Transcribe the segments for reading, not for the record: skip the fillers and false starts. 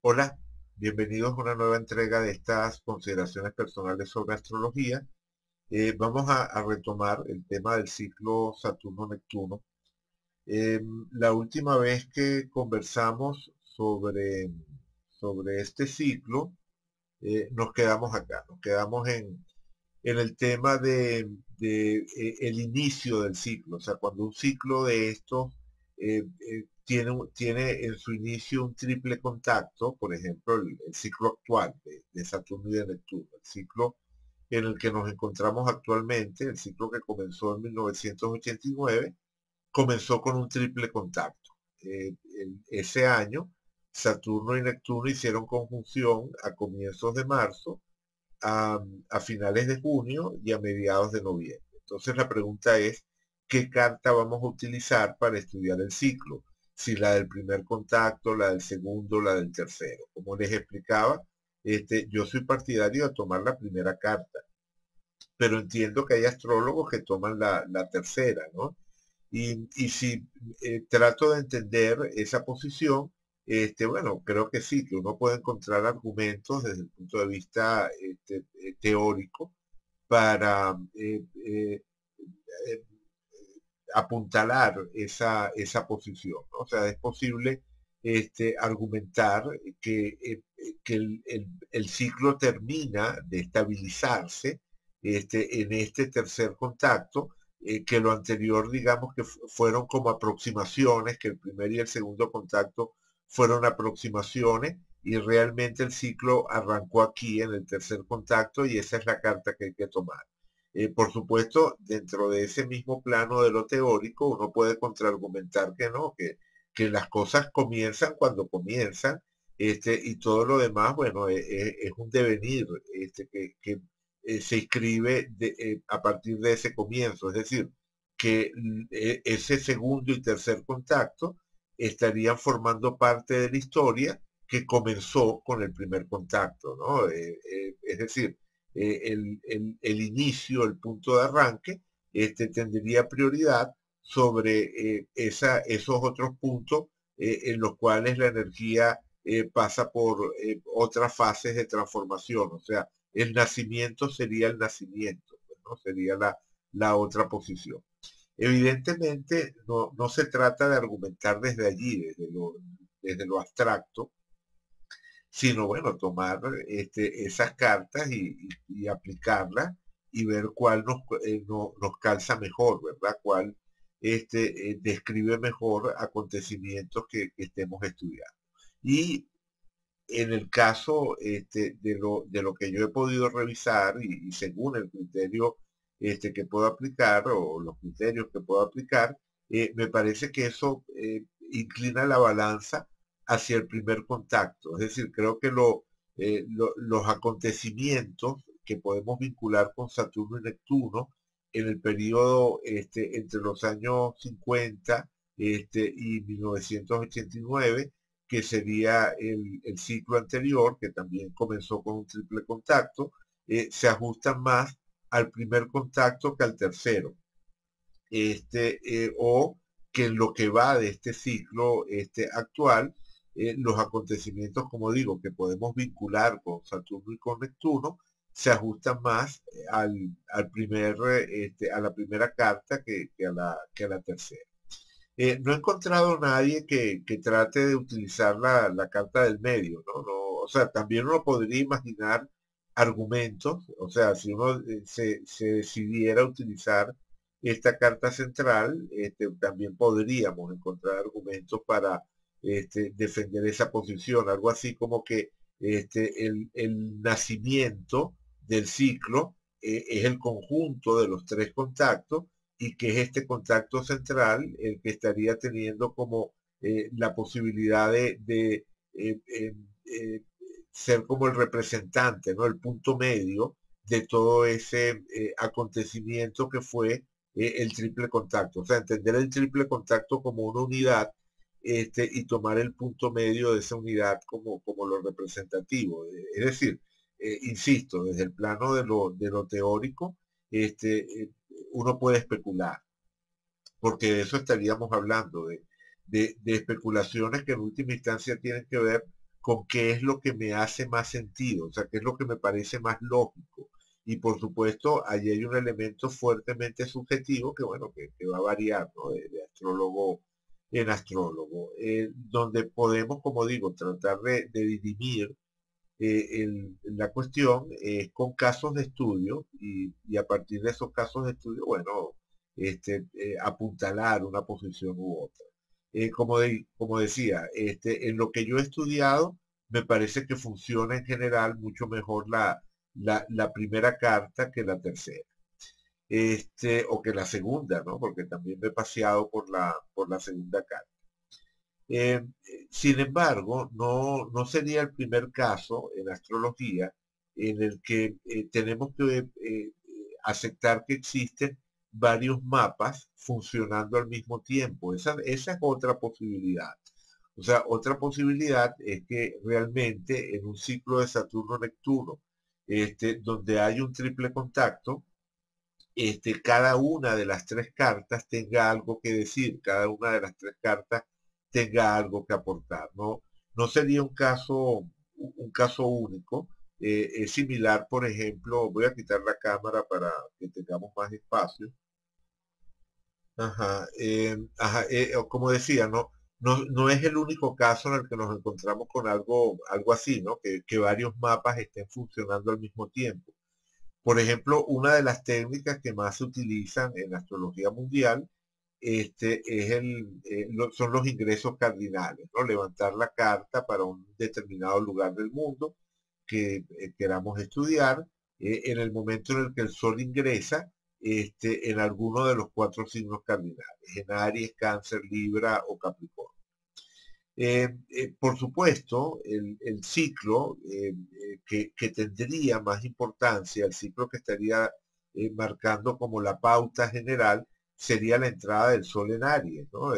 Hola, bienvenidos a una nueva entrega de estas consideraciones personales sobre astrología. Vamos a retomar el tema del ciclo Saturno-Neptuno. La última vez que conversamos sobre este ciclo, nos quedamos acá, nos quedamos en el tema de el inicio del ciclo, o sea, cuando un ciclo de estos tiene en su inicio un triple contacto, por ejemplo, el ciclo actual de Saturno y de Neptuno, el ciclo en el que nos encontramos actualmente, el ciclo que comenzó en 1989, comenzó con un triple contacto. Ese año, Saturno y Neptuno hicieron conjunción a comienzos de marzo, a, a finales de junio y a mediados de noviembre. Entonces la pregunta es, ¿qué carta vamos a utilizar para estudiar el ciclo? Si la del primer contacto, la del segundo, la del tercero. Como les explicaba, yo soy partidario de tomar la primera carta, pero entiendo que hay astrólogos que toman la tercera, ¿no? Y si trato de entender esa posición, bueno, creo que sí, que uno puede encontrar argumentos desde el punto de vista teórico para eh, apuntalar esa posición, ¿no? O sea, es posible argumentar que el ciclo termina de estabilizarse en este tercer contacto, que lo anterior, digamos que fueron como aproximaciones, que el primer y el segundo contacto fueron aproximaciones, y realmente el ciclo arrancó aquí en el tercer contacto y esa es la carta que hay que tomar. Por supuesto, dentro de ese mismo plano de lo teórico, uno puede contraargumentar que no, que las cosas comienzan cuando comienzan, y todo lo demás, bueno, es un devenir que se inscribe a partir de ese comienzo. Es decir, que ese segundo y tercer contacto estarían formando parte de la historia que comenzó con el primer contacto, ¿no? Es decir, el inicio, el punto de arranque, tendría prioridad sobre esos otros puntos en los cuales la energía pasa por otras fases de transformación. O sea, el nacimiento sería el nacimiento, ¿no? Sería la otra posición. Evidentemente, no se trata de argumentar desde allí, desde lo abstracto, sino bueno, tomar esas cartas y aplicarlas y ver cuál nos calza mejor, ¿verdad? Cuál describe mejor acontecimientos que estemos estudiando. Y en el caso de lo que yo he podido revisar y según el criterio que puedo aplicar o los criterios que puedo aplicar, me parece que eso inclina la balanza hacia el primer contacto. Es decir, creo que los acontecimientos que podemos vincular con Saturno y Neptuno en el periodo entre los años 50 y 1989, que sería el ciclo anterior, que también comenzó con un triple contacto, se ajustan más al primer contacto que al tercero. O que en lo que va de este ciclo actual, los acontecimientos, como digo, que podemos vincular con Saturno y con Neptuno, se ajustan más a la primera carta que a la tercera. No he encontrado nadie que trate de utilizar la carta del medio, ¿no? O sea, también uno podría imaginar argumentos, o sea, si uno se decidiera utilizar esta carta central, también podríamos encontrar argumentos para defender esa posición, algo así como que el nacimiento del ciclo es el conjunto de los tres contactos y que es este contacto central el que estaría teniendo como la posibilidad de eh, eh, eh, ser como el representante, ¿no? El punto medio de todo ese acontecimiento que fue el triple contacto. O sea, entender el triple contacto como una unidad y tomar el punto medio de esa unidad como lo representativo. Es decir, insisto, desde el plano de lo teórico, uno puede especular, porque de eso estaríamos hablando, de especulaciones que en última instancia tienen que ver con qué es lo que me hace más sentido, o sea, qué es lo que me parece más lógico. Y por supuesto, allí hay un elemento fuertemente subjetivo que, bueno, que va a variar, ¿no? De astrólogo en astrólogo, donde podemos, como digo, tratar de dirimir la cuestión con casos de estudio y a partir de esos casos de estudio, bueno, apuntalar una posición u otra. Como decía, en lo que yo he estudiado, me parece que funciona en general mucho mejor la primera carta que la tercera. O que la segunda, ¿no? Porque también me he paseado por la segunda carta. Sin embargo, no sería el primer caso en astrología en el que tenemos que aceptar que existen varios mapas funcionando al mismo tiempo. Esa es otra posibilidad. O sea, otra posibilidad es que realmente en un ciclo de Saturno-Neptuno, donde hay un triple contacto, cada una de las tres cartas tenga algo que decir, cada una de las tres cartas tenga algo que aportar. No sería un caso único. Es similar, por ejemplo, voy a quitar la cámara para que tengamos más espacio. Ajá, como decía, no es el único caso en el que nos encontramos con algo así, ¿no? Que varios mapas estén funcionando al mismo tiempo. Por ejemplo, una de las técnicas que más se utilizan en la astrología mundial son los ingresos cardinales, ¿no? Levantar la carta para un determinado lugar del mundo que queramos estudiar en el momento en el que el Sol ingresa en alguno de los cuatro signos cardinales, en Aries, Cáncer, Libra o Capricornio. Por supuesto, el ciclo que tendría más importancia, el ciclo que estaría marcando como la pauta general, sería la entrada del Sol en Aries, ¿no?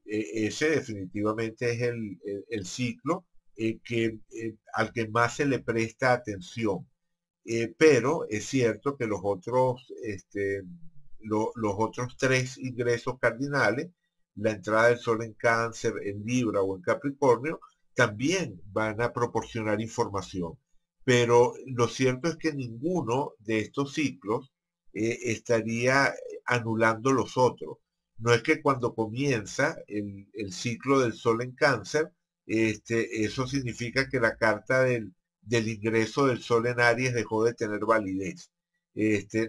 Ese definitivamente es el ciclo al que más se le presta atención. Pero es cierto que los otros tres ingresos cardinales, la entrada del Sol en Cáncer, en Libra o en Capricornio, también van a proporcionar información. Pero lo cierto es que ninguno de estos ciclos estaría anulando los otros. No es que cuando comienza el ciclo del Sol en Cáncer, eso significa que la carta del ingreso del Sol en Aries dejó de tener validez.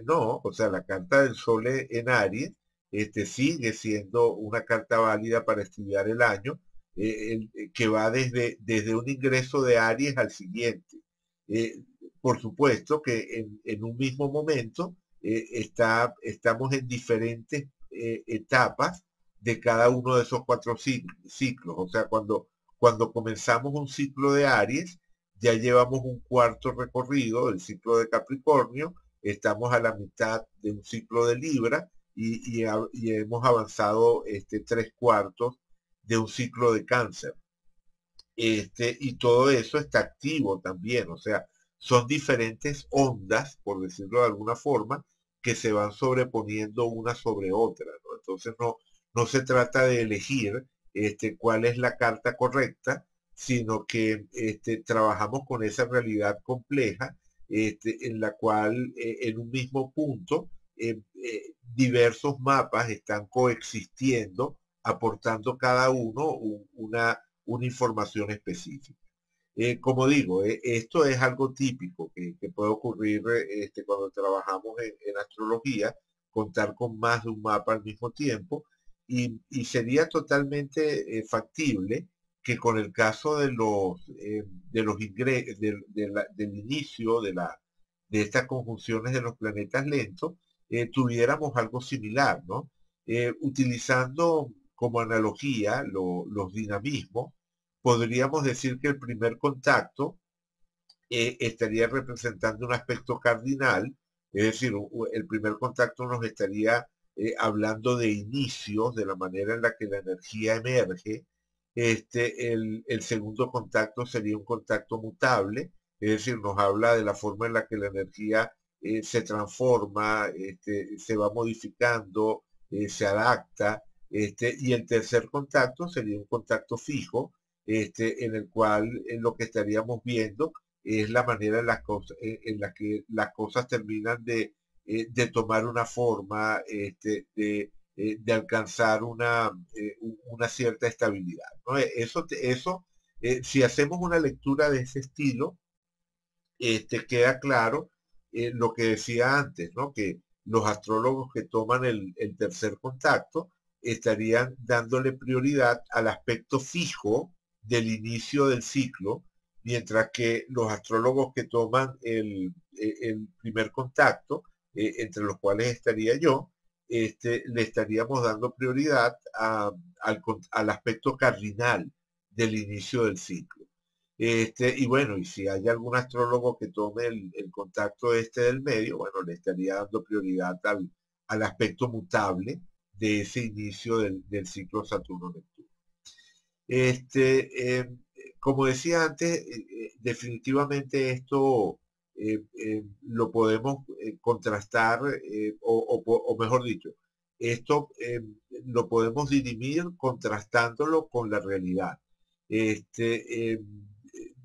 No, o sea, la carta del Sol en Aries sigue siendo una carta válida para estudiar el año, que va desde un ingreso de Aries al siguiente. Eh, por supuesto que en un mismo momento estamos en diferentes etapas de cada uno de esos cuatro ciclos. O sea, cuando comenzamos un ciclo de Aries, ya llevamos un cuarto recorrido del ciclo de Capricornio, estamos a la mitad de un ciclo de Libra y hemos avanzado tres cuartos de un ciclo de Cáncer. Y todo eso está activo también, o sea, son diferentes ondas, por decirlo de alguna forma, que se van sobreponiendo una sobre otra, ¿no? Entonces no se trata de elegir cuál es la carta correcta, sino que trabajamos con esa realidad compleja en la cual en un mismo punto diversos mapas están coexistiendo, aportando cada uno una información específica. Como digo, esto es algo típico que puede ocurrir cuando trabajamos en astrología, contar con más de un mapa al mismo tiempo, y sería totalmente factible que con el caso de los del inicio de estas conjunciones de los planetas lentos, tuviéramos algo similar, ¿no? Utilizando como analogía los dinamismos, podríamos decir que el primer contacto estaría representando un aspecto cardinal, es decir, el primer contacto nos estaría hablando de inicios, de la manera en la que la energía emerge. El segundo contacto sería un contacto mutable, es decir, nos habla de la forma en la que la energía se transforma, se va modificando, se adapta. Y el tercer contacto sería un contacto fijo, en el cual lo que estaríamos viendo es la manera en, las cosas, en la que las cosas terminan de tomar una forma, de alcanzar una cierta estabilidad, ¿no? Si hacemos una lectura de ese estilo, queda claro lo que decía antes, ¿no? Que los astrólogos que toman el tercer contacto estarían dándole prioridad al aspecto fijo del inicio del ciclo, mientras que los astrólogos que toman el primer contacto, entre los cuales estaría yo, le estaríamos dando prioridad al aspecto cardinal del inicio del ciclo. Y bueno, y si hay algún astrólogo que tome el contacto del medio, bueno, le estaría dando prioridad al aspecto mutable de ese inicio del ciclo Saturno-Neptuno. Este, Como decía antes, definitivamente esto lo podemos contrastar, o mejor dicho, esto lo podemos dirimir contrastándolo con la realidad. Este,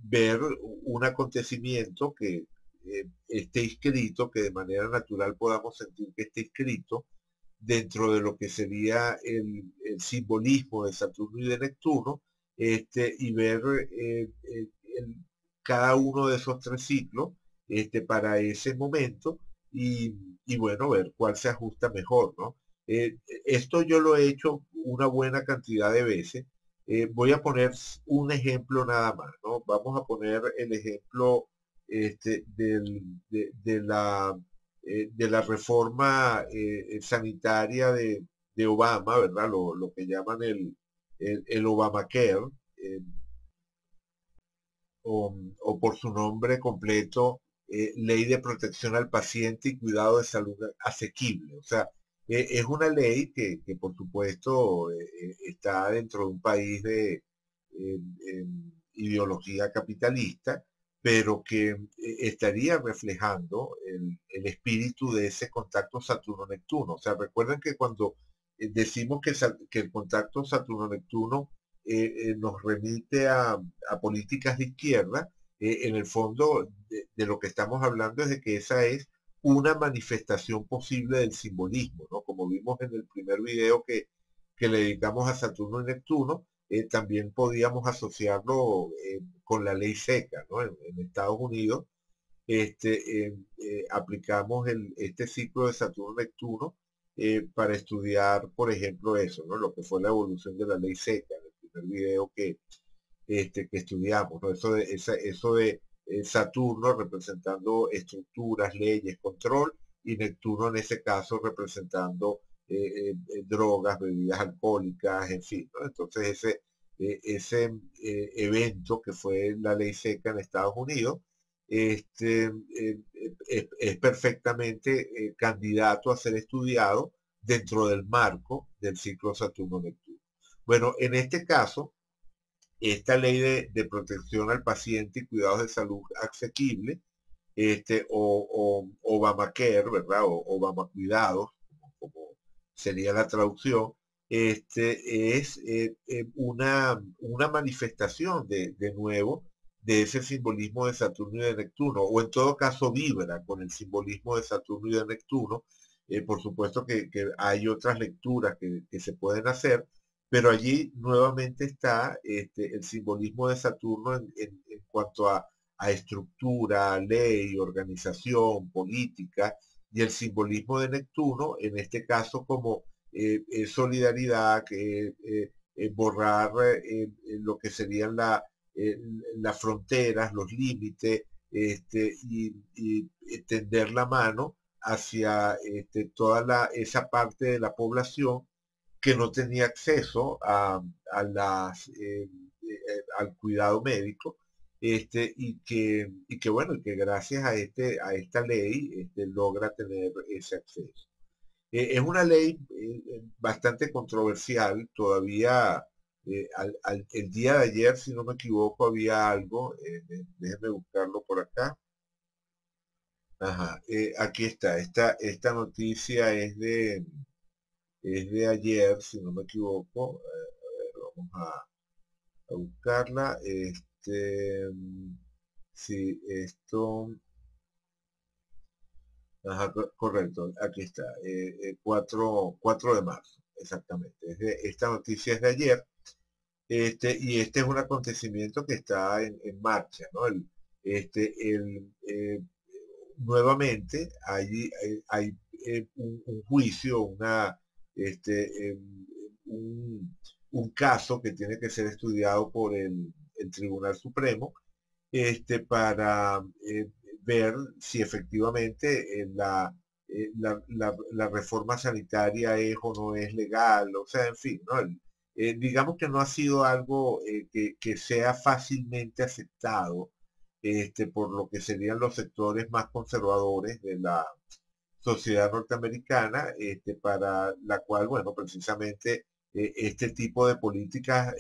Ver un acontecimiento que esté inscrito, que de manera natural podamos sentir que esté inscrito dentro de lo que sería el simbolismo de Saturno y de Neptuno, y ver cada uno de esos tres ciclos para ese momento y bueno, ver cuál se ajusta mejor, ¿no? Esto yo lo he hecho una buena cantidad de veces. Voy a poner un ejemplo nada más, ¿no? Vamos a poner el ejemplo de la reforma sanitaria de Obama, ¿verdad? Lo que llaman el Obamacare, eh, o por su nombre completo, Ley de Protección al Paciente y Cuidado de Salud Asequible. O sea, es una ley que por supuesto está dentro de un país de ideología capitalista, pero que estaría reflejando el espíritu de ese contacto Saturno-Neptuno. O sea, recuerden que cuando decimos que el contacto Saturno-Neptuno nos remite a políticas de izquierda, en el fondo de lo que estamos hablando es de que esa es una manifestación posible del simbolismo, ¿no? Como vimos en el primer video que le dedicamos a Saturno y Neptuno, también podíamos asociarlo con la ley seca, ¿no? En Estados Unidos aplicamos este ciclo de Saturno-Neptuno para estudiar, por ejemplo, eso, ¿no? Lo que fue la evolución de la ley seca, en el primer video que estudiamos, ¿no? Eso de Saturno representando estructuras, leyes, control, y Neptuno en ese caso representando drogas, bebidas alcohólicas, en fin, ¿no? Entonces ese evento que fue la ley seca en Estados Unidos, es perfectamente candidato a ser estudiado dentro del marco del ciclo Saturno-Neptuno. Bueno, en este caso, esta ley de protección al paciente y cuidados de salud asequible, o Obamacare, ¿verdad? O Obama Cuidados, como sería la traducción, es una manifestación de nuevo de ese simbolismo de Saturno y de Neptuno, o en todo caso vibra con el simbolismo de Saturno y de Neptuno. Por supuesto que hay otras lecturas que se pueden hacer, pero allí nuevamente está el simbolismo de Saturno en cuanto a estructura, ley, organización, política, y el simbolismo de Neptuno, en este caso como solidaridad, borrar lo que serían eh, las fronteras, los límites, y tender la mano hacia esa parte de la población que no tenía acceso al cuidado médico, bueno, y que gracias a esta ley logra tener ese acceso. Es una ley bastante controversial, todavía el día de ayer, si no me equivoco, había algo, déjenme buscarlo por acá. Ajá, aquí está, esta noticia es de ayer, si no me equivoco. A ver, vamos a buscarla. Sí, esto, ajá, correcto, aquí está, 4 de marzo, exactamente. Esta noticia es de ayer, y este es un acontecimiento que está en marcha, ¿no? Nuevamente hay un juicio, un, un caso que tiene que ser estudiado por el Tribunal Supremo, para ver si efectivamente la reforma sanitaria es o no es legal, o sea, en fin, ¿no? Digamos que no ha sido algo que sea fácilmente aceptado, por lo que serían los sectores más conservadores de la sociedad norteamericana, para la cual, bueno, precisamente este tipo de políticas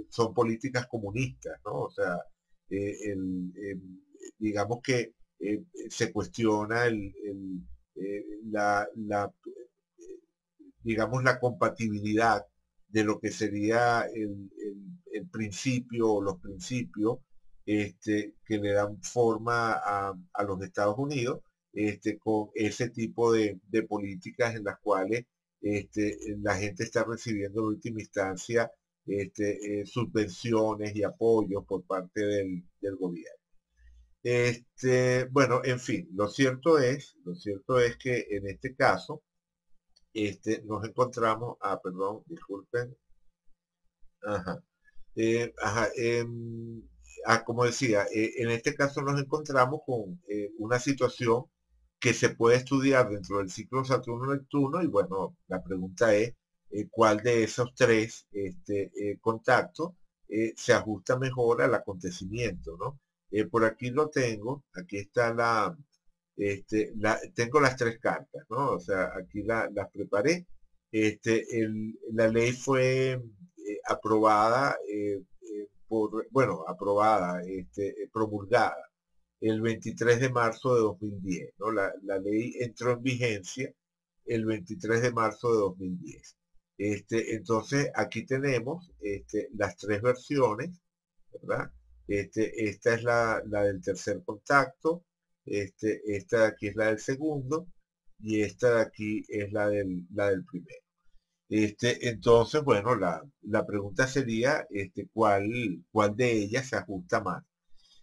son políticas comunistas, ¿no? O sea, digamos que se cuestiona digamos, la compatibilidad de lo que sería el principio o los principios que le dan forma a los Estados Unidos, con ese tipo de políticas en las cuales la gente está recibiendo en última instancia subvenciones y apoyos por parte del gobierno. Bueno, en fin, lo cierto es que en este caso, nos encontramos, perdón, disculpen, ajá, ajá, como decía, en este caso nos encontramos con una situación que se puede estudiar dentro del ciclo Saturno-Neptuno, y bueno, la pregunta es cuál de esos tres contactos se ajusta mejor al acontecimiento, ¿no? Por aquí lo tengo, aquí está tengo las tres cartas, ¿no? O sea, aquí las preparé. La ley fue aprobada, bueno, aprobada, promulgada el 23 de marzo de 2010, ¿no? La ley entró en vigencia el 23 de marzo de 2010. Entonces, aquí tenemos las tres versiones, ¿verdad? Esta es la del tercer contacto, esta de aquí es la del segundo, y esta de aquí es la del primero. Entonces, bueno, la pregunta sería, ¿cuál de ellas se ajusta más?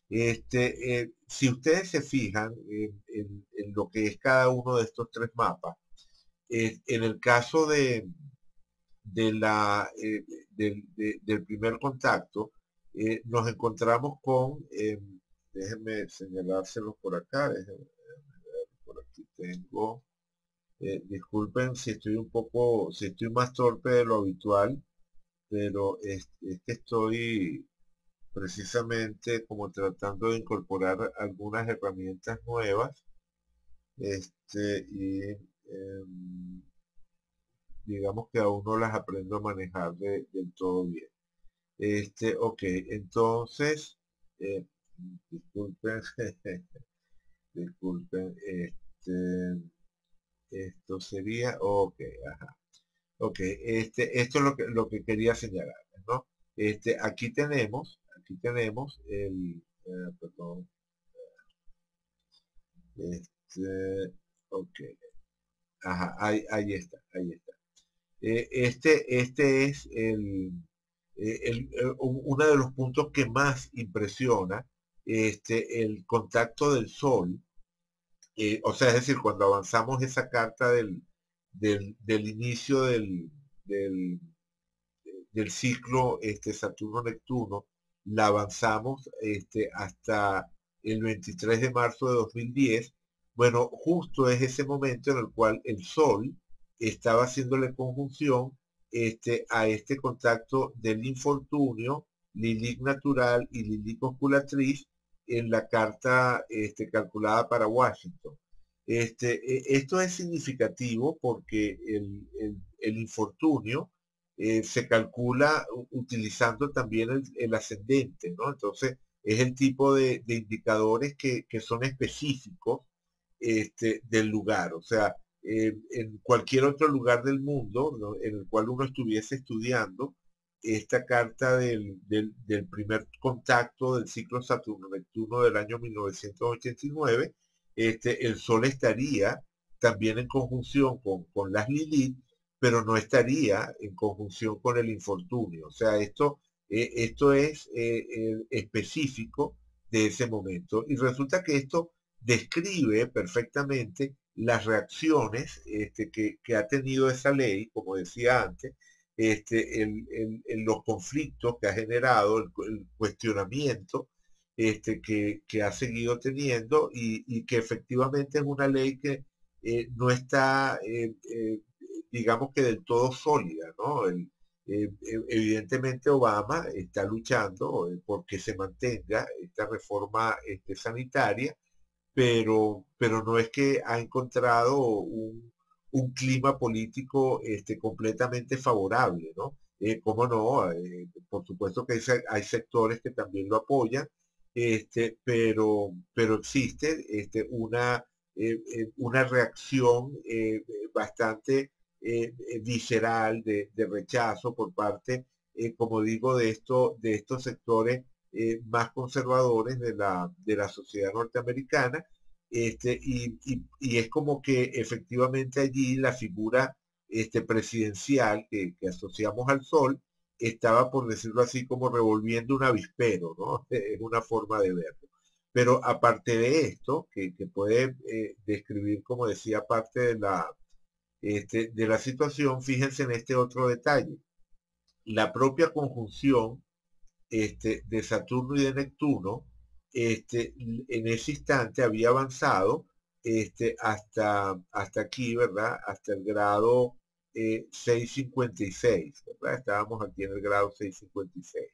Si ustedes se fijan en lo que es cada uno de estos tres mapas, en el caso de la, del primer contacto, nos encontramos con, déjenme señalárselos por acá, por aquí tengo, disculpen si estoy si estoy más torpe de lo habitual, pero es que estoy precisamente como tratando de incorporar algunas herramientas nuevas, y digamos que aún no las aprendo a manejar del todo bien. Ok, entonces, eh, disculpen, disculpen, esto sería, ok, ajá, ok, esto es lo que quería señalar, ¿no? Aquí tenemos perdón, ok, ajá, ahí está, ahí está. Este es uno de los puntos que más impresiona, el contacto del Sol, o sea, es decir, cuando avanzamos esa carta del inicio del, del ciclo Saturno-Neptuno, la avanzamos hasta el 23 de marzo de 2010. Bueno, justo es ese momento en el cual el Sol estaba haciéndole conjunción a este contacto del infortunio, Lilith natural y Lilith osculatriz en la carta calculada para Washington. Esto es significativo porque el infortunio se calcula utilizando también el ascendente, ¿no? Entonces, es el tipo de indicadores que son específicos del lugar. O sea, en cualquier otro lugar del mundo, ¿no?, en el cual uno estuviese estudiando, esta carta del primer contacto del ciclo Saturno-Neptuno del año 1989, el Sol estaría también en conjunción con las Lilith, pero no estaría en conjunción con el infortunio. O sea, esto es específico de ese momento. Y resulta que esto describe perfectamente las reacciones que ha tenido esa ley, como decía antes, los conflictos que ha generado, el cuestionamiento que ha seguido teniendo y que efectivamente es una ley que no está, digamos que del todo sólida, ¿no? Evidentemente Obama está luchando porque se mantenga esta reforma sanitaria, pero no es que ha encontrado un clima político completamente favorable, ¿no? ¿Cómo no? Por supuesto que hay sectores que también lo apoyan, pero existe una reacción bastante visceral de rechazo por parte, como digo, de estos sectores más conservadores de la sociedad norteamericana, y es como que efectivamente allí la figura presidencial que asociamos al sol estaba, por decirlo así, como revolviendo un avispero, ¿no? Es una forma de verlo. Pero aparte de esto, que puede describir, como decía, parte de la situación, fíjense en este otro detalle. La propia conjunción de Saturno y de Neptuno, en ese instante había avanzado hasta aquí, ¿verdad? Hasta el grado 656, ¿verdad? Estábamos aquí en el grado 656.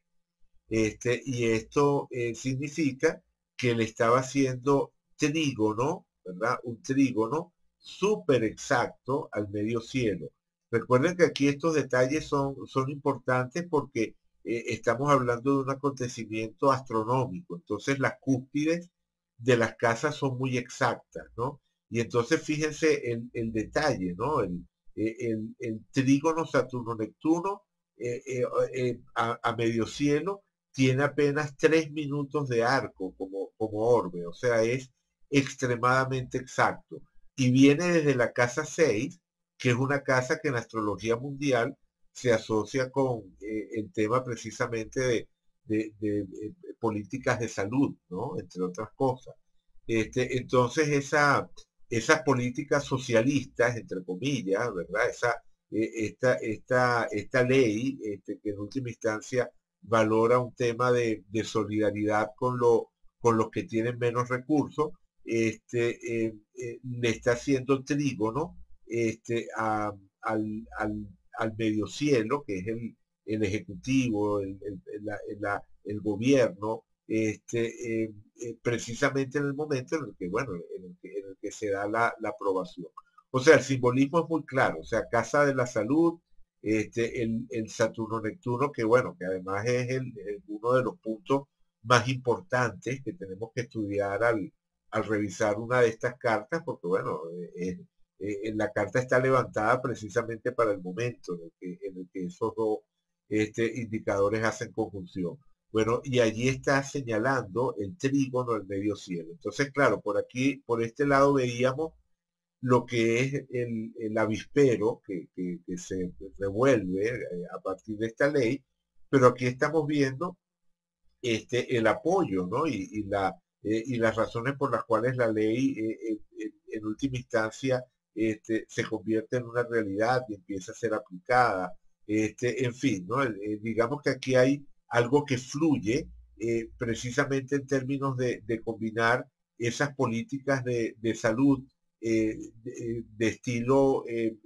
Y esto significa que le estaba haciendo trígono, ¿verdad? Un trígono súper exacto al medio cielo. Recuerden que aquí estos detalles son importantes porque estamos hablando de un acontecimiento astronómico, entonces las cúspides de las casas son muy exactas, ¿no? Y entonces fíjense el detalle, ¿no? El trígono Saturno-Neptuno a medio cielo tiene apenas 3 minutos de arco como orbe, o sea, es extremadamente exacto. Y viene desde la casa 6, que es una casa que en astrología mundial se asocia con el tema precisamente de políticas de salud, ¿no? Entre otras cosas. Entonces, esas políticas socialistas, entre comillas, ¿verdad? Esta ley, que en última instancia valora un tema de solidaridad con los que tienen menos recursos, le está haciendo trígono este, a, al medio cielo, que es el ejecutivo, el gobierno, precisamente en el momento en el que, bueno, en el que se da la aprobación. O sea, el simbolismo es muy claro, o sea, Casa de la Salud, el Saturno-Neptuno, que bueno, que además es uno de los puntos más importantes que tenemos que estudiar al revisar una de estas cartas, porque bueno, la carta está levantada precisamente para el momento en el que esos dos indicadores hacen conjunción. Bueno, y allí está señalando el trígono del medio cielo. Entonces, claro, por aquí, por este lado veíamos lo que es el avispero que se revuelve a partir de esta ley, pero aquí estamos viendo el apoyo, ¿no? Y las razones por las cuales la ley en última instancia se convierte en una realidad y empieza a ser aplicada. En fin, ¿no? Digamos que aquí hay algo que fluye precisamente en términos de combinar esas políticas de salud de estilo eh,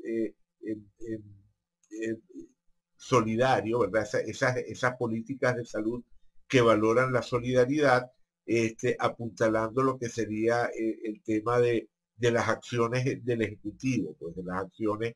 solidario, ¿verdad? Esas políticas de salud que valoran la solidaridad, apuntalando lo que sería el tema de las acciones del Ejecutivo, pues de las acciones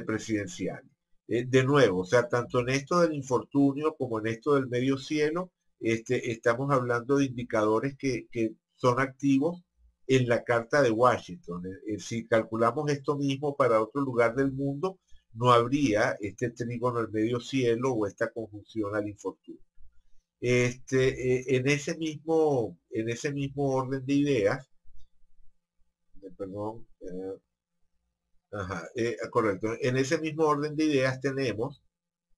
presidenciales. De nuevo, o sea, tanto en esto del infortunio como en esto del medio cielo, estamos hablando de indicadores que son activos en la Carta de Washington. Si calculamos esto mismo para otro lugar del mundo, no habría este trígono al medio cielo o esta conjunción al infortunio. En ese mismo orden de ideas, perdón, correcto, en ese mismo orden de ideas tenemos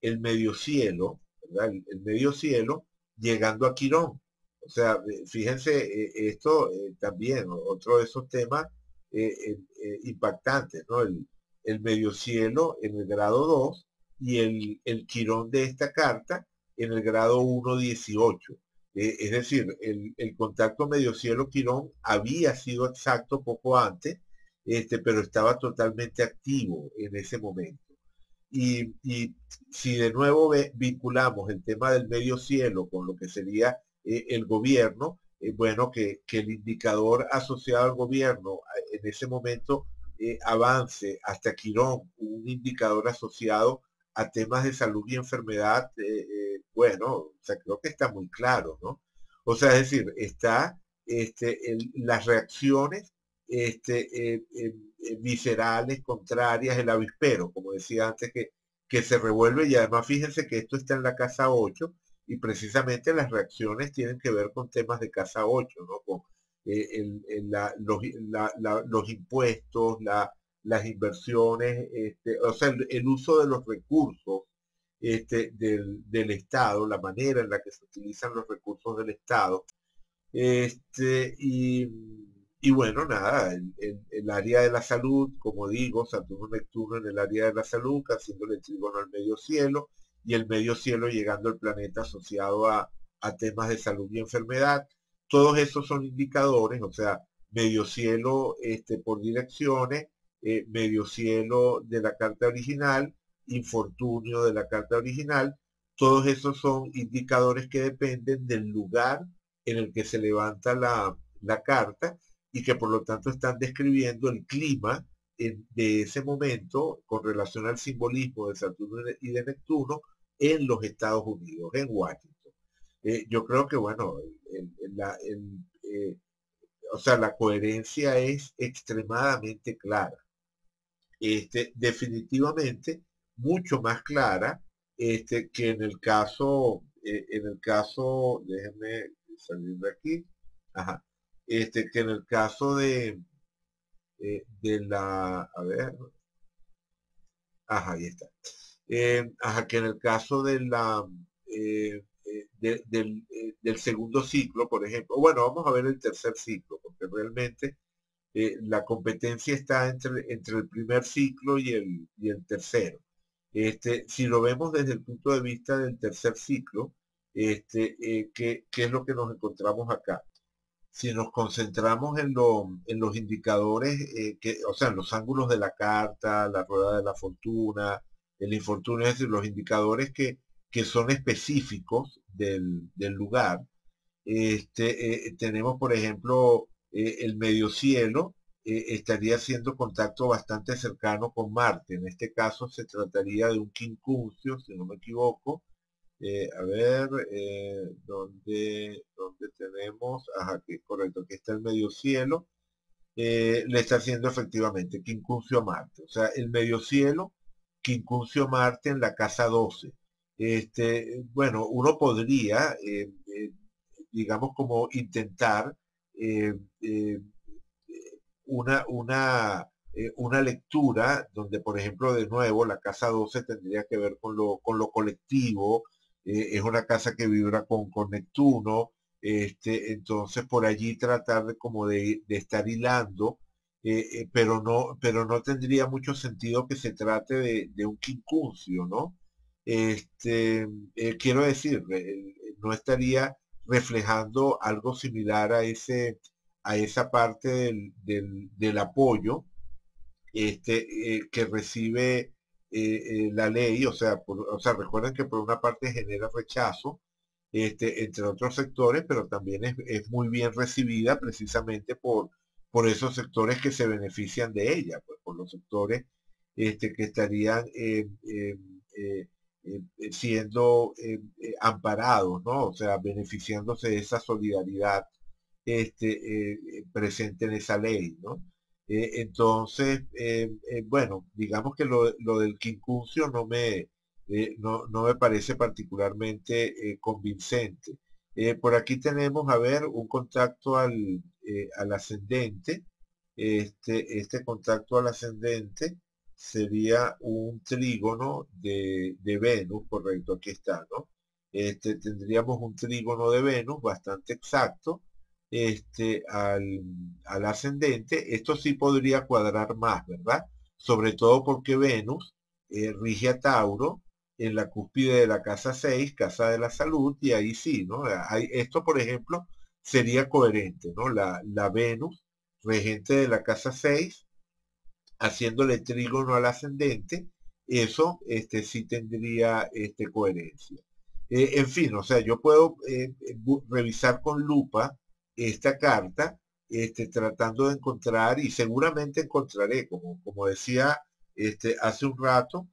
el medio cielo, ¿verdad? El medio cielo llegando a Quirón. O sea, fíjense, esto también, otro de esos temas impactantes, ¿no? El medio cielo en el grado 2 y el Quirón de esta carta en el grado 1,18. Es decir, el contacto medio cielo Quirón había sido exacto poco antes, pero estaba totalmente activo en ese momento. Y si de nuevo vinculamos el tema del medio cielo con lo que sería el gobierno, bueno, que el indicador asociado al gobierno en ese momento avance hasta Quirón, un indicador asociado a temas de salud y enfermedad, bueno, o sea, creo que está muy claro, ¿no? O sea, es decir, está las reacciones viscerales, contrarias, el avispero, como decía antes, que se revuelve y además fíjense que esto está en la casa 8 y precisamente las reacciones tienen que ver con temas de casa 8, ¿no? Con los impuestos, las inversiones, o sea, el uso de los recursos del Estado, la manera en la que se utilizan los recursos del Estado, este, y, y bueno, nada, el área de la salud, como digo, Saturno-Neptuno en el área de la salud, haciéndole trígono al medio cielo, y el medio cielo llegando al planeta asociado a temas de salud y enfermedad. Todos esos son indicadores, o sea, medio cielo por direcciones, medio cielo de la carta original, infortunio de la carta original, todos esos son indicadores que dependen del lugar en el que se levanta la carta y que por lo tanto están describiendo el clima de ese momento con relación al simbolismo de Saturno y de Neptuno en los Estados Unidos, en Washington. Yo creo que, bueno, o sea, la coherencia es extremadamente clara. Definitivamente mucho más clara que en el caso, déjenme salir de aquí, ajá, que en el caso de a ver, ajá, ahí está. Ajá, que en el caso de del segundo ciclo, por ejemplo, bueno, vamos a ver el tercer ciclo, porque realmente la competencia está entre el primer ciclo y el tercero. Si lo vemos desde el punto de vista del tercer ciclo, ¿qué es lo que nos encontramos acá? Si nos concentramos en los indicadores, o sea, en los ángulos de la carta, la rueda de la fortuna, el infortunio, es decir, los indicadores que son específicos del lugar, tenemos, por ejemplo, el medio cielo estaría haciendo contacto bastante cercano con Marte. En este caso se trataría de un quincuncio, si no me equivoco. A ver, ¿dónde tenemos? Ajá, que correcto, aquí está el medio cielo. Le está haciendo efectivamente quincuncio a Marte. O sea, el medio cielo, quincuncio a Marte en la casa 12. Bueno, uno podría digamos, como intentar eh, eh, una lectura donde, por ejemplo, de nuevo, la casa 12 tendría que ver con lo colectivo, es una casa que vibra con Neptuno, entonces por allí tratar de como de estar hilando, pero no tendría mucho sentido que se trate de un quincuncio, ¿no? Quiero decir, no estaría reflejando algo similar a esa parte del apoyo que recibe la ley, o sea, recuerden que por una parte genera rechazo entre otros sectores, pero también es muy bien recibida precisamente por esos sectores que se benefician de ella, pues por los sectores que estarían siendo amparados, ¿no? O sea, beneficiándose de esa solidaridad presente en esa ley, ¿no? Bueno, digamos que lo del quincuncio no me parece particularmente convincente. Por aquí tenemos, a ver, un contacto al ascendente. Este contacto al ascendente sería un trígono de Venus, correcto, aquí está, ¿no? Tendríamos un trígono de Venus bastante exacto al ascendente. Esto sí podría cuadrar más, ¿verdad? Sobre todo porque Venus rige a Tauro en la cúspide de la casa 6, casa de la salud, y ahí sí, ¿no? Esto, por ejemplo, sería coherente, ¿no? La Venus, regente de la casa 6, haciéndole trígono al ascendente, eso sí tendría coherencia. En fin, o sea, yo puedo revisar con lupa esta carta, tratando de encontrar, y seguramente encontraré, como decía hace un rato,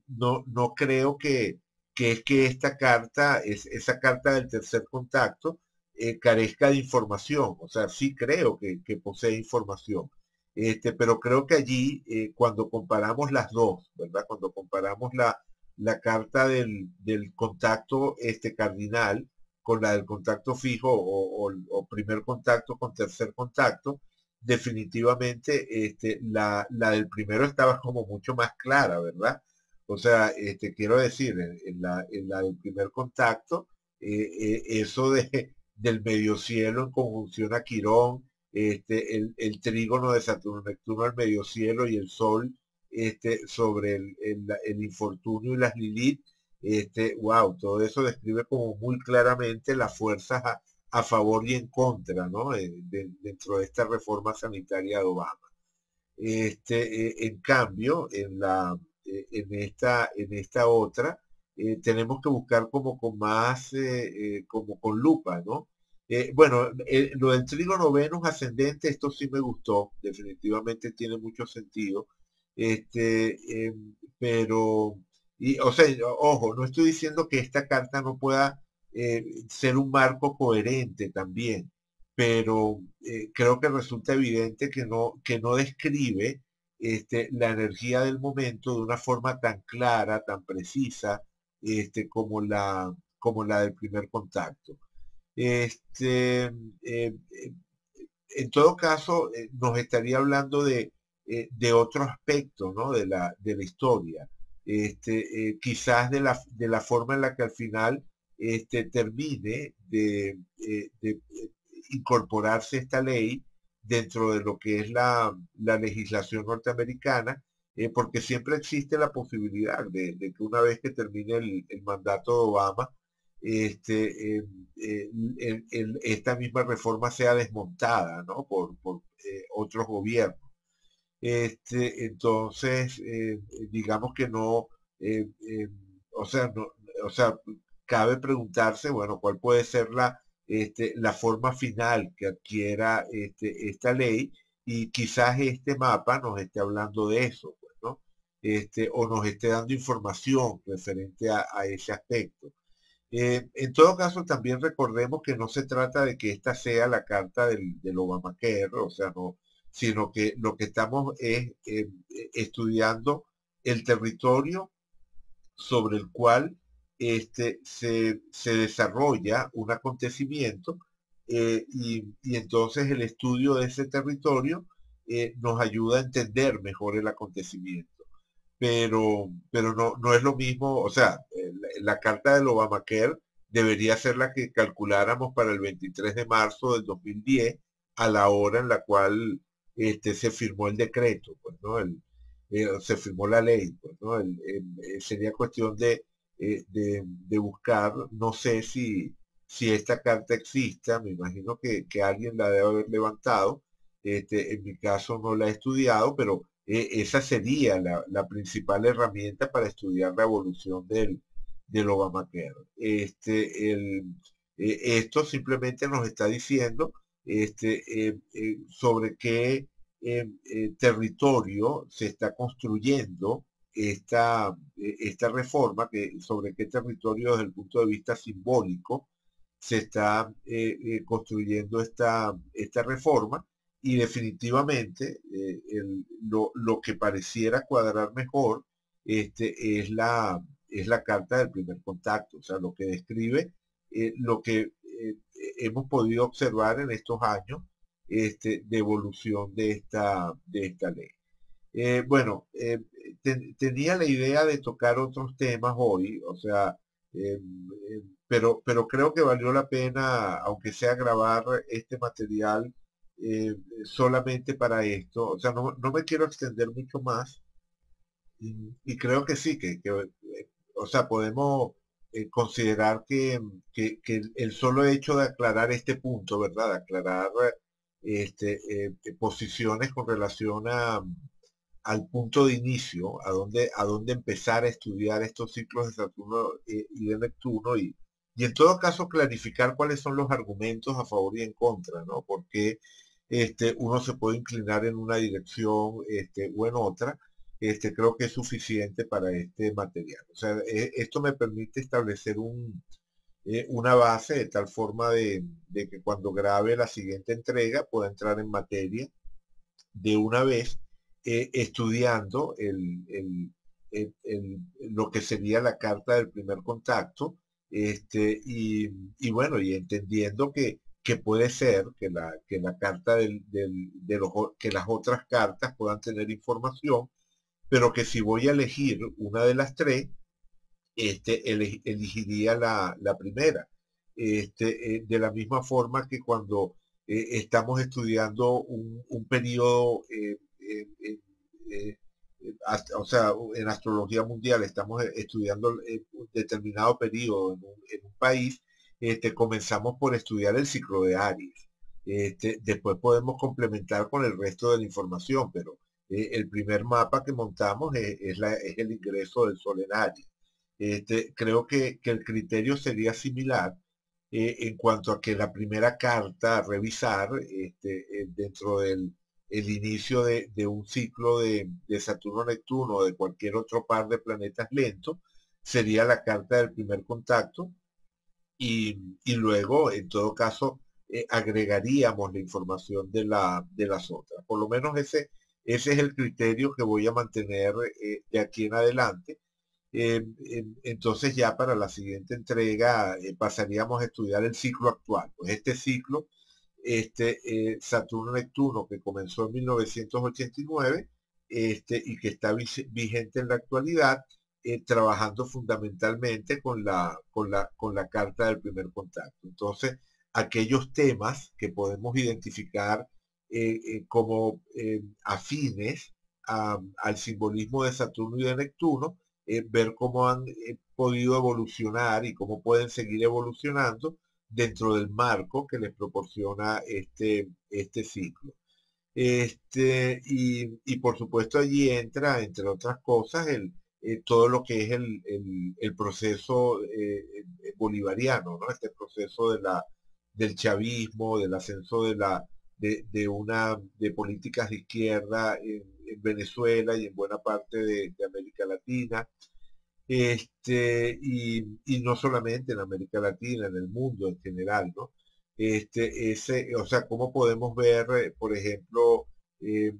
no creo que es que esta carta, esa carta del tercer contacto, carezca de información. O sea, sí creo que posee información. Pero creo que allí, cuando comparamos las dos, ¿verdad? Cuando comparamos la carta del contacto cardinal con la del contacto fijo o primer contacto con tercer contacto, definitivamente la del primero estaba como mucho más clara, ¿verdad? O sea, quiero decir, en la del primer contacto, eso del medio cielo en conjunción a Quirón, el trígono de Saturno Neptuno al medio cielo y el Sol sobre el infortunio y las Lilith, wow, todo eso describe como muy claramente las fuerzas a favor y en contra, ¿no? Dentro de esta reforma sanitaria de Obama. En cambio, en esta otra, tenemos que buscar como con más, como con lupa, ¿no? Bueno, lo del trígono Venus ascendente, esto sí me gustó, definitivamente tiene mucho sentido. Pero, o sea, ojo, no estoy diciendo que esta carta no pueda ser un marco coherente también, pero creo que resulta evidente que no describe la energía del momento de una forma tan clara, tan precisa, como la del primer contacto. Este, eh, en todo caso, nos estaría hablando de otro aspecto, ¿no? de la historia. Quizás de la forma en la que al final termine de incorporarse esta ley dentro de lo que es la legislación norteamericana, porque siempre existe la posibilidad de que una vez que termine el mandato de Obama, este, esta misma reforma sea desmontada, ¿no? por otros gobiernos. Entonces, digamos que no, o sea, no, o sea, cabe preguntarse, bueno, cuál puede ser la forma final que adquiera esta ley, y quizás este mapa nos esté hablando de eso, pues, ¿no? O nos esté dando información referente a ese aspecto. En todo caso, también recordemos que no se trata de que esta sea la carta del Obamacare, o sea, no, sino que lo que estamos es estudiando el territorio sobre el cual se desarrolla un acontecimiento, y entonces el estudio de ese territorio nos ayuda a entender mejor el acontecimiento. Pero no es lo mismo, o sea, la carta del Obamacare debería ser la que calculáramos para el 23 de marzo del 2010, a la hora en la cual se firmó el decreto, pues, ¿no? Se firmó la ley, pues, ¿no? Sería cuestión de buscar, no sé si esta carta exista, me imagino que alguien la debe haber levantado. En mi caso no la he estudiado, pero esa sería la principal herramienta para estudiar la evolución del Obamacare. Esto simplemente nos está diciendo sobre qué territorio se está construyendo esta reforma, sobre qué territorio desde el punto de vista simbólico se está construyendo esta reforma, y definitivamente lo que pareciera cuadrar mejor es la carta del primer contacto, o sea, lo que describe lo que hemos podido observar en estos años de evolución de esta ley. Bueno, tenía la idea de tocar otros temas hoy, o sea, pero creo que valió la pena, aunque sea grabar este material solamente para esto. O sea, no me quiero extender mucho más y creo que sí, o sea, podemos considerar que el solo hecho de aclarar este punto, ¿verdad? De aclarar posiciones con relación al punto de inicio, a dónde empezar a estudiar estos ciclos de Saturno y de Neptuno, y en todo caso clarificar cuáles son los argumentos a favor y en contra, ¿no? Porque uno se puede inclinar en una dirección o en otra. Creo que es suficiente para este material. O sea, esto me permite establecer una base de tal forma de que cuando grabe la siguiente entrega pueda entrar en materia de una vez estudiando lo que sería la carta del primer contacto, y bueno, y entendiendo que puede ser que la carta que las otras cartas puedan tener información, pero que si voy a elegir una de las tres, elegiría la primera. De la misma forma que cuando estamos estudiando un periodo, o sea, en astrología mundial estamos estudiando un determinado periodo en un país, comenzamos por estudiar el ciclo de Aries. Después podemos complementar con el resto de la información, pero el primer mapa que montamos es el ingreso del Sol en Aries. Creo que el criterio sería similar en cuanto a que la primera carta a revisar dentro del el inicio de un ciclo de Saturno-Neptuno o de cualquier otro par de planetas lentos sería la carta del primer contacto, y luego, en todo caso, agregaríamos la información de las otras. Por lo menos ese es el criterio que voy a mantener de aquí en adelante. Entonces ya para la siguiente entrega pasaríamos a estudiar el ciclo actual. Pues este ciclo, Saturno-Neptuno, que comenzó en 1989 y que está vigente en la actualidad, trabajando fundamentalmente con la carta del primer contacto. Entonces, aquellos temas que podemos identificar como afines al simbolismo de Saturno y de Neptuno, ver cómo han podido evolucionar y cómo pueden seguir evolucionando dentro del marco que les proporciona este ciclo. Y por supuesto allí entra, entre otras cosas, todo lo que es el proceso bolivariano, ¿no? Este proceso del chavismo, del ascenso de políticas de izquierda en Venezuela y en buena parte de América Latina, y no solamente en América Latina, en el mundo en general, ¿no? O sea, cómo podemos ver, por ejemplo, el,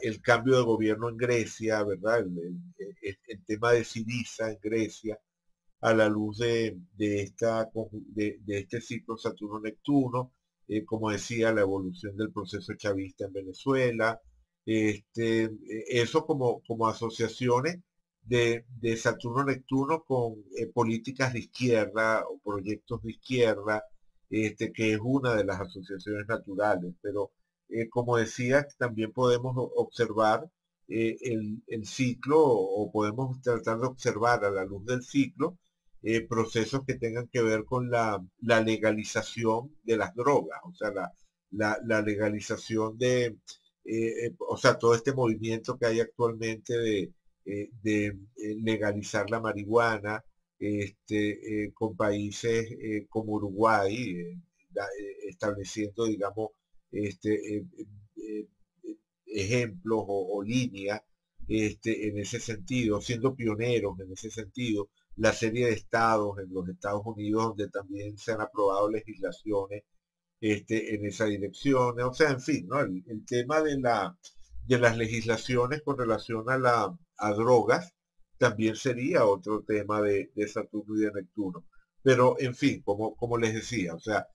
el cambio de gobierno en Grecia, ¿verdad? El tema de Syriza en Grecia, a la luz de este ciclo Saturno-Neptuno, como decía, la evolución del proceso chavista en Venezuela, eso como asociaciones de Saturno-Neptuno con políticas de izquierda o proyectos de izquierda, que es una de las asociaciones naturales. Pero como decía, también podemos observar el ciclo, o podemos tratar de observar a la luz del ciclo procesos que tengan que ver con la legalización de las drogas, o sea, la legalización o sea, todo este movimiento que hay actualmente de legalizar la marihuana, con países como Uruguay, estableciendo, digamos, eh, ejemplos o líneas en ese sentido, siendo pioneros en ese sentido, la serie de estados en los Estados Unidos donde también se han aprobado legislaciones en esa dirección. O sea, en fin, ¿no? El tema de las legislaciones con relación a drogas también sería otro tema de Saturno y de Neptuno. Pero, en fin, como les decía, o sea,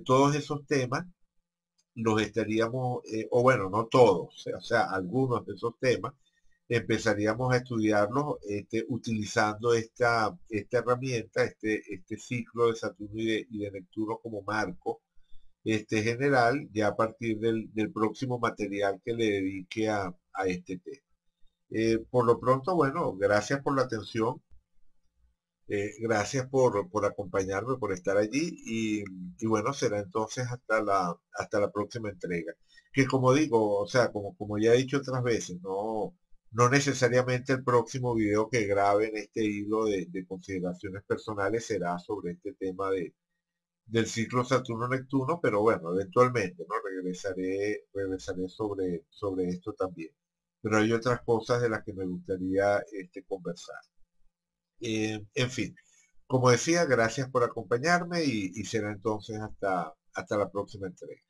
todos esos temas los estaríamos, o bueno, no todos, o sea, algunos de esos temas, empezaríamos a estudiarlos utilizando esta herramienta, este ciclo de Saturno y de Neptuno como marco general, ya a partir del próximo material que le dedique a este tema. Por lo pronto, bueno, gracias por la atención. Gracias por acompañarme, por estar allí y bueno, será entonces hasta la próxima entrega. Que como digo, o sea, como ya he dicho otras veces, no necesariamente el próximo video que grabe en este hilo de consideraciones personales será sobre este tema del ciclo Saturno-Neptuno, pero bueno, eventualmente, ¿no? Regresaré sobre esto también. Pero hay otras cosas de las que me gustaría conversar. En fin, como decía, gracias por acompañarme y será entonces hasta la próxima entrega.